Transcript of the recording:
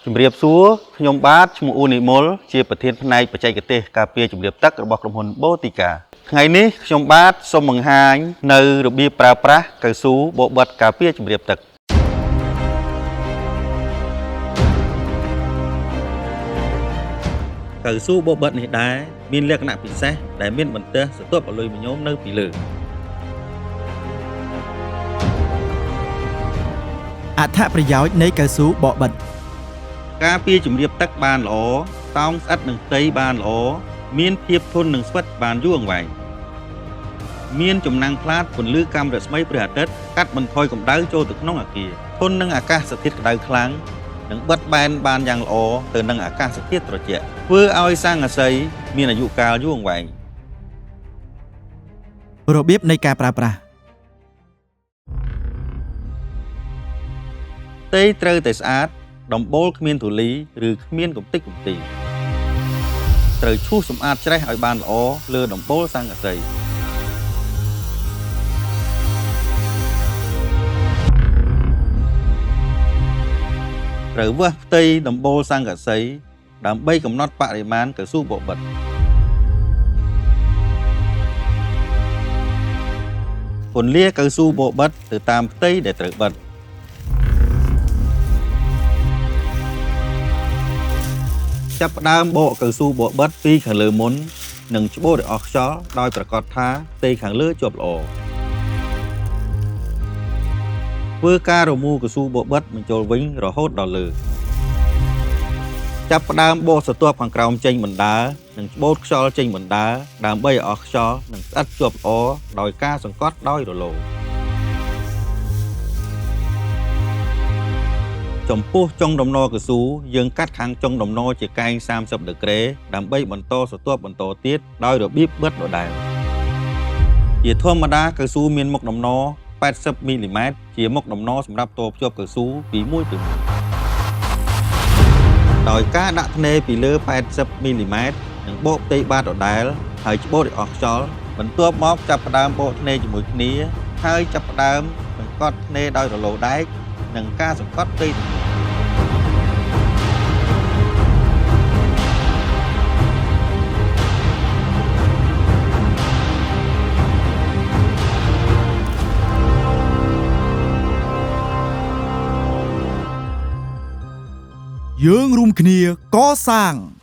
ជំរាបសួរខ្ញុំបាទឈ្មោះអ៊ូនីមុលជាប្រធានផ្នែកបច្ចេកទេសការពារជំរាបទឹករបស់ក្រុមហ៊ុនបូទីកាថ្ងៃនេះខ្ញុំបាទសូមបង្ហាញនៅរបៀបប្រើប្រាស់កៅស៊ូបបិទការពារជំរាបទឹកកៅស៊ូបបិទនេះដែរមានលក្ខណៈពិសេសដែលមានបន្ទះស្ទាប់អលុយមីញ៉ូមនៅពីលើអត្ថប្រយោជន៍នៃកៅស៊ូបបិទការពារជំរាបទឹកបានល្អតោងស្អិតនឹងផ្ទៃបានល្អមានភាពធន់នឹងស្វិតបានយូរអង្វែងមានចំណាំងផ្លាតពន្លឺកាំរស្មីព្រះអាទិត្យកាត់បន្ថយកម្ដៅចូលទៅក្នុងអគារធន់នឹងអាកាសធាតុក្ដៅខ្លាំងនិងបិទបែនបានយ៉ាងល្អទៅនឹងអាកាសធាតុត្រជាក់ធ្វើឲ្យស័ង្កសីមានអាយុកាលយូរអង្វែងរបៀបនៃការប្រើប្រាស់ផ្ទៃត្រូវតែស្អាតដំបូលគ្មានធូលីឬគ្មានកម្ទេចកម្ទីត្រូវឈូសសម្អាតច្រេះឲ្យបានល្អលើដំបូលស័ង្កសីត្រូវវាស់ផ្ទៃដំបូលស័ង្កសីដើម្បីកំណត់បរិមាណកៅស៊ូបបិទពន្លាកៅស៊ូបបិទទៅតាមផ្ទៃដែលត្រូវបិទចាប់ផ្ដើមបកកៅស៊ូបបិទពីខាងលើមុននិងច្បូតឲ្យអស់ខ្យល់ដោយប្រាកដថាផ្ទៃខាងលើជាប់ល្អធ្វើការរមូរកៅស៊ូបបិទបញ្ចូលវិញរហូតដល់លើចាប់ផ្ដើមបកស្រទាប់ខាងក្រោមចេញបណ្ដើរនិងច្បូតខ្យល់ចេញបណ្ដើរដើម្បីឲ្យអស់ខ្យល់និងស្អិតជាប់ល្អដោយការសង្កត់ដោយរលោងចំពោះចុងដំណកៅស៊ូយើងកាត់ខាងចុងដំណជាកែង30ដឺក្រេដើម្បីបន្តស្រទាប់បន្តទៀតដោយរបៀបបិទដដែលជាធម្មតាកៅស៊ូមានមុខដំណ80មីលីម៉ែត្រជាមុខដំណសម្រាប់តភ្ជាប់កៅស៊ូពីមួយទៅមួយដោយការដាក់ធ្នេរពីលើ80មីលីម៉ែត្រនិងបកផ្ទៃបាតដដែលហើយច្បូតឲ្យអស់ខ្យល់បន្ទាប់មកចាប់ផ្ដើមបកធ្នេរជាមួយគ្នាហើយចាប់ផ្ដើមសង្កត់ធ្នេរដោយរលោដែកនិងការសង្កត់ផ្ទៃយើងរួមគ្នាកសាង